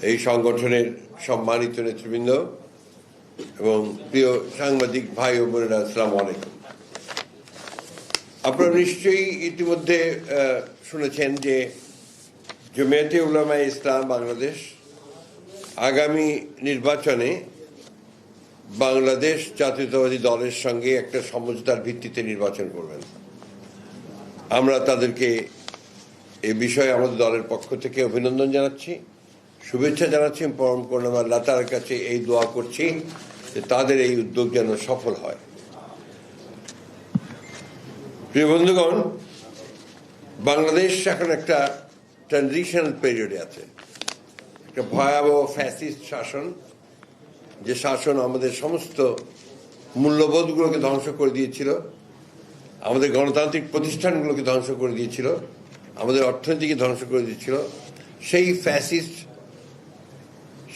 এই সংগঠনের সম্মানিত নেতৃবৃন্দ এবং প্রিয় সাংবাদিক ভাই ও বোনেরা, আসসালামু আলাইকুম। আপনারা নিশ্চয়ই ইতিমধ্যে শুনেছেন যে জমিয়তে উলামায়ে ইসলাম বাংলাদেশ আগামী নির্বাচনে বাংলাদেশ জাতীয়তাবাদী দলের সঙ্গে একটা সমঝোতার ভিত্তিতে নির্বাচন করবেন। আমরা তাদেরকে এই বিষয়ে আমাদের দলের পক্ষ থেকে অভিনন্দন জানাচ্ছি, শুভেচ্ছা জানাচ্ছি। পরম করুণাময় আল্লাহ তাআলার কাছে এই দোয়া করছি যে তাদের এই উদ্যোগ যেন সফল হয়। প্রিয় বন্ধুগণ, বাংলাদেশ এখন একটা ট্রানজিশনাল পিরিয়ডে আছে, একটা ভয়াবহ ফ্যাসিস্ট শাসন, যে শাসন আমাদের সমস্ত মূল্যবোধগুলোকে ধ্বংস করে দিয়েছিল, আমাদের গণতান্ত্রিক প্রতিষ্ঠানগুলোকে ধ্বংস করে দিয়েছিল, আমাদের অর্থনীতিকে ধ্বংস করে দিয়েছিল। সেই ফ্যাসিস্ট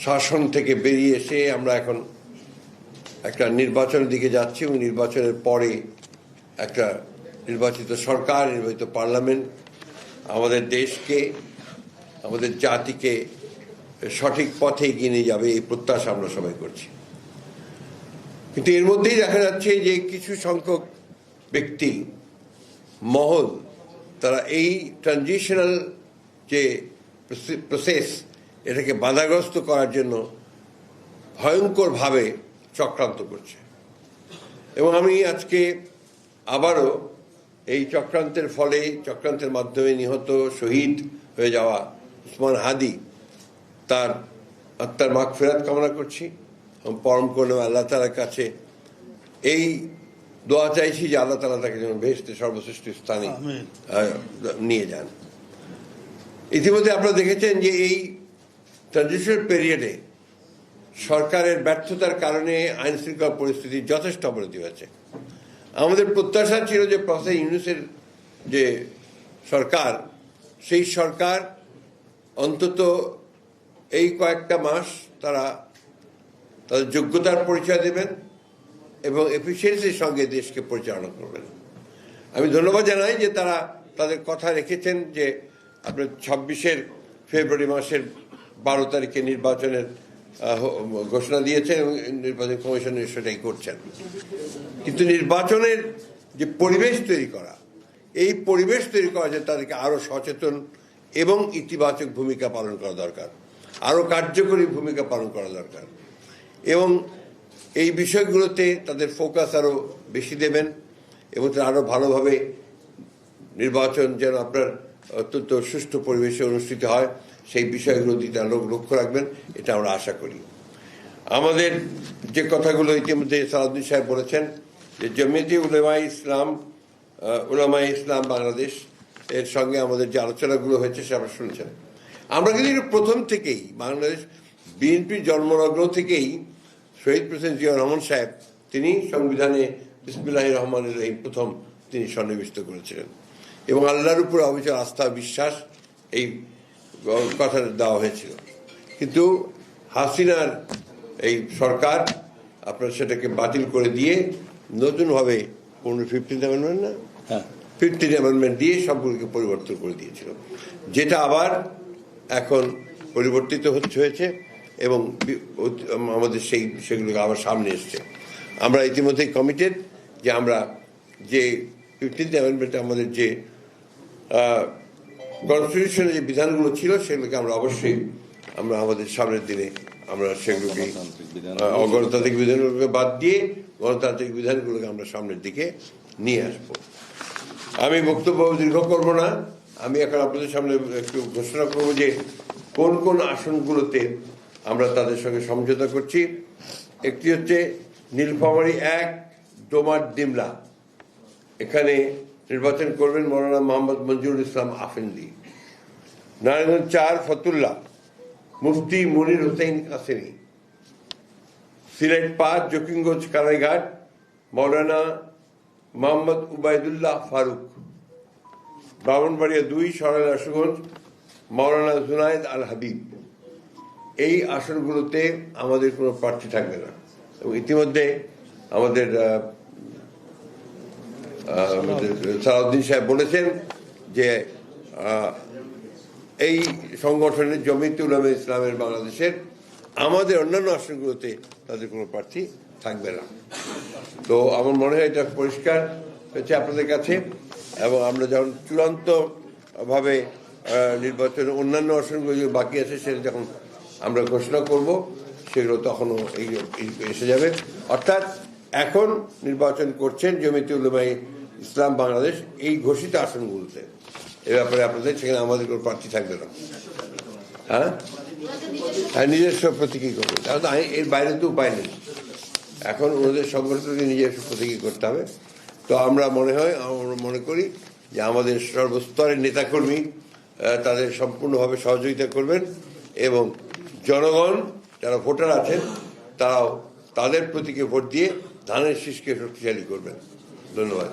শাসন থেকে বেরিয়ে এসে আমরা এখন একটা নির্বাচনের দিকে যাচ্ছি এবং নির্বাচনের পরে একটা নির্বাচিত সরকার, নির্বাচিত পার্লামেন্ট আমাদের দেশকে, আমাদের জাতিকে সঠিক পথে এগিয়ে নিয়ে যাবে, এই প্রত্যাশা আমরা সবাই করছি। কিন্তু এর মধ্যেই দেখা যাচ্ছে যে কিছু সংখ্যক ব্যক্তি মহল, তারা এই ট্রানজিশনাল যে প্রসেস, এটাকে বাধাগ্রস্ত করার জন্য ভয়ঙ্করভাবে চক্রান্ত করছে। এবং আমি আজকে আবারও এই চক্রান্তের ফলে, চক্রান্তের মাধ্যমে নিহত শহীদ হয়ে যাওয়া উসমান হাদি, তার আত্মার মাগফিরাত কামনা করছি এবং পরম করুণাময় আল্লাহ তাআলার কাছে এই দোয়া চাইছি যে আল্লাহ তাআলা তাকে যেন বেহেশতে সর্বশ্রেষ্ঠ স্থানে নিয়ে যান। ইতিমধ্যে আপনারা দেখেছেন যে এই ট্রানজিশনাল পিরিয়ডে সরকারের ব্যর্থতার কারণে আইন শৃঙ্খলা পরিস্থিতি যথেষ্ট অবনতি হয়েছে। আমাদের প্রত্যাশা ছিল যে প্রফেসর ইউনূসের যে সরকার, সেই সরকার অন্তত এই কয়েকটা মাস তারা তাদের যোগ্যতার পরিচয় দেবেন এবং এফিসিয়েন্সির সঙ্গে দেশকে পরিচালনা করবেন। আমি ধন্যবাদ জানাই যে তারা তাদের কথা রেখেছেন, যে আপনার 26 ফেব্রুয়ারি মাসের 12 তারিখে নির্বাচনের ঘোষণা দিয়েছেন এবং নির্বাচন কমিশন সেটাই করছেন। কিন্তু নির্বাচনের যে পরিবেশ তৈরি করা, এই পরিবেশ তৈরি করা যে তাদেরকে আরও সচেতন এবং ইতিবাচক ভূমিকা পালন করা দরকার, আরও কার্যকরী ভূমিকা পালন করা দরকার এবং এই বিষয়গুলোতে তাদের ফোকাস আরও বেশি দেবেন এবং তারা আরও ভালোভাবে নির্বাচন যেন আপনার অত্যন্ত সুষ্ঠু পরিবেশে অনুষ্ঠিত হয়, সেই বিষয়গুলো দিতে লক্ষ্য রাখবেন, এটা আমরা আশা করি। আমাদের যে কথাগুলো ইতিমধ্যে সালাউদ্দিন সাহেব বলেছেন, যে জমিয়তে উলামায়ে ইসলাম বাংলাদেশ এর সঙ্গে আমাদের যে আলোচনাগুলো হয়েছে সে আপনারা শুনছেন। আমরা কিন্তু প্রথম থেকেই, বাংলাদেশ বিএনপির জন্মলগ্ন থেকেই শহীদ প্রেসিডেন্ট জিয়াউর রহমান সাহেব, তিনি সংবিধানে বিসমিল্লাহির রহমানির রহিম প্রথম তিনি সন্নিবিষ্ট করেছিলেন এবং আল্লাহর উপর অবিচল আস্থা বিশ্বাস এই কথা দেওয়া হয়েছিল। কিন্তু হাসিনার এই সরকার আপনার সেটাকে বাতিল করে দিয়ে নতুনভাবে 15th অ্যামেন্ডমেন্ট না 15th অ্যামেন্ডমেন্ট দিয়ে সবগুলোকে পরিবর্তন করে দিয়েছিল, যেটা আবার এখন পরিবর্তিত হয়েছে এবং আমাদের সেগুলোকে আবার সামনে এসছে। আমরা ইতিমধ্যেই কমিটেড যে আমরা যে 15th অ্যামেন্ডমেন্টে আমাদের যে কনস্টিটিউশনের যে বিধানগুলো ছিল সেগুলোকে আমরা অবশ্যই আমরা আমাদের সামনের দিনে আমরা সেগুলোকে অগণতান্ত্রিক বিধানগুলোকে বাদ দিয়ে গণতান্ত্রিক বিধানগুলোকে আমরা সামনের দিকে নিয়ে আসবো। আমি বক্তব্য দীর্ঘ করবো না, আমি এখন আপনাদের সামনে একটু ঘোষণা করবো যে কোন কোন আসনগুলোতে আমরা তাদের সঙ্গে সমঝোতা করছি। একটি হচ্ছে নীলফামারী 1 ডোমার ডিমলা, এখানে নির্বাচন করবেন মৌলানা মোহাম্মদ মঞ্জুরুল ইসলাম আফেন্দি। নারায়ণগঞ্জ 4 ফতুল্লা মুফতি মনির হোসেন কাসেমি। সিলেট 5 জকিগঞ্জ কানাইঘাট মৌলানা মোহাম্মদ উবাইদুল্লাহ ফারুক। ব্রাহ্মণবাড়িয়া 2 সরাইল আশুগঞ্জ মৌলানা জুনায়েদ আল হাবিব। এই আসনগুলোতে আমাদের কোনো প্রার্থী থাকবে না এবং ইতিমধ্যে আমাদের সালাউদ্দিন সাহেব বলেছেন যে এই সংগঠনের জমিয়তে উলামা ইসলামের বাংলাদেশের আমাদের অন্যান্য আসনগুলোতে তাদের কোনো প্রার্থী থাকবে না। তো আমার মনে হয় এটা পরিষ্কার হচ্ছে আপনাদের কাছে, এবং আমরা যখন চূড়ান্তভাবে নির্বাচনের অন্যান্য আসনগুলো যে বাকি আছে সেটা যখন আমরা ঘোষণা করব সেগুলো তখনও এসে যাবে। অর্থাৎ এখন নির্বাচন করছেন জমিয়তে উলামা ইসলাম বাংলাদেশ এই ঘোষিত আসনগুলোতে। এ ব্যাপারে আপনাদের সেখানে আমাদের কোনো প্রার্থী থাকবে না। হ্যাঁ, নিজস্ব প্রতীকী করবে, তাহলে এর বাইরে তো উপায় নেই। এখন ওদের সংগঠনকে নিজস্ব প্রতীকী করতে হবে। তো আমরা মনে করি যে আমাদের সর্বস্তরের নেতাকর্মী তাদের সম্পূর্ণভাবে সহযোগিতা করবেন, এবং জনগণ যারা ভোটার আছেন তারাও তাদের প্রতীকে ভোট দিয়ে ধানের শীষকে শক্তিশালী করবেন। ধন্যবাদ।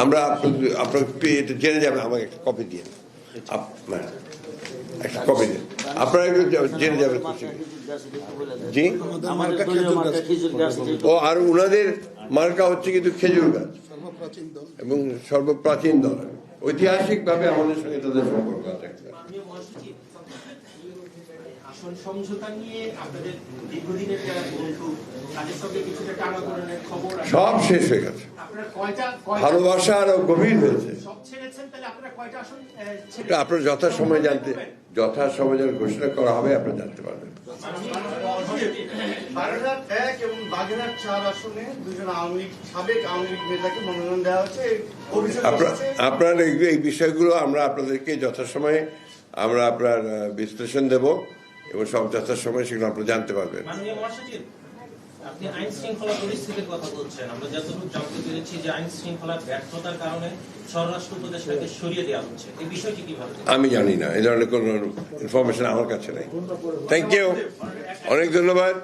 আমরা আপনাকে জেনে যাবেন, আমাকে একটা কপি দিয়ে একটা কপি দিন, আপনারা একটু জেনে যাবেন। জি, ও আর উনাদের মার্কা হচ্ছে কিন্তু খেজুর গাছ, এবং সর্বপ্রাচীন দল, ঐতিহাসিক ভাবে আমাদের সঙ্গে তাদের সম্পর্ক আছে। সব শেষ হয়ে গেছে, ভালোবাসা আরো গভীর হয়েছে। আপনার যথাসময় যখন ঘোষণা করা হবে আপনারা জানতে পারবেন। বাগেরহাট 1 এবং বাগেরহাট 4 আসনে দুজন সাবেক আওয়ামী লীগ নেতাকে মনোনয়ন দেওয়া হচ্ছে। আপনার এই বিষয়গুলো আমরা আপনাদেরকে যথাসময়ে আমরা আপনার বিশ্লেষণ দেব, এবং সব যথাসময়ে সেগুলো আপনারা জানতে পারবেন। আপনি আইন শৃঙ্খলা পরিস্থিতির কথা বলছেন, আমরা যতটুকু জানতে পেরেছি যে আইন শৃঙ্খলার ব্যর্থতার কারণে স্বরাষ্ট্র উপদেষ্টাকে সরিয়ে দেওয়া হচ্ছে, এই বিষয়টি কিভাবে? আমি জানি না, এই ধরনের কোনো ইনফরমেশন আমার কাছে নেই। থ্যাংক ইউ, অনেক ধন্যবাদ।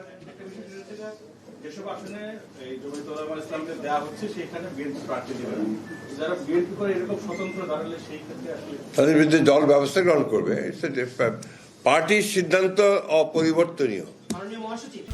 যেসব আসনে এই জমিয়তে উলামা ইসলামকে দেওয়া হচ্ছে সেখানে বিএনপি প্রার্থী দিবে না, যারা বিএনপি করে এরকম স্বতন্ত্র দাঁড়ালে সেই ক্ষেত্রে আসলে তাদের বিরুদ্ধে দল ব্যবস্থা গ্রহণ করবে। পার্টির সিদ্ধান্ত অপরিবর্তনীয়। মাননীয় মহাসচিব,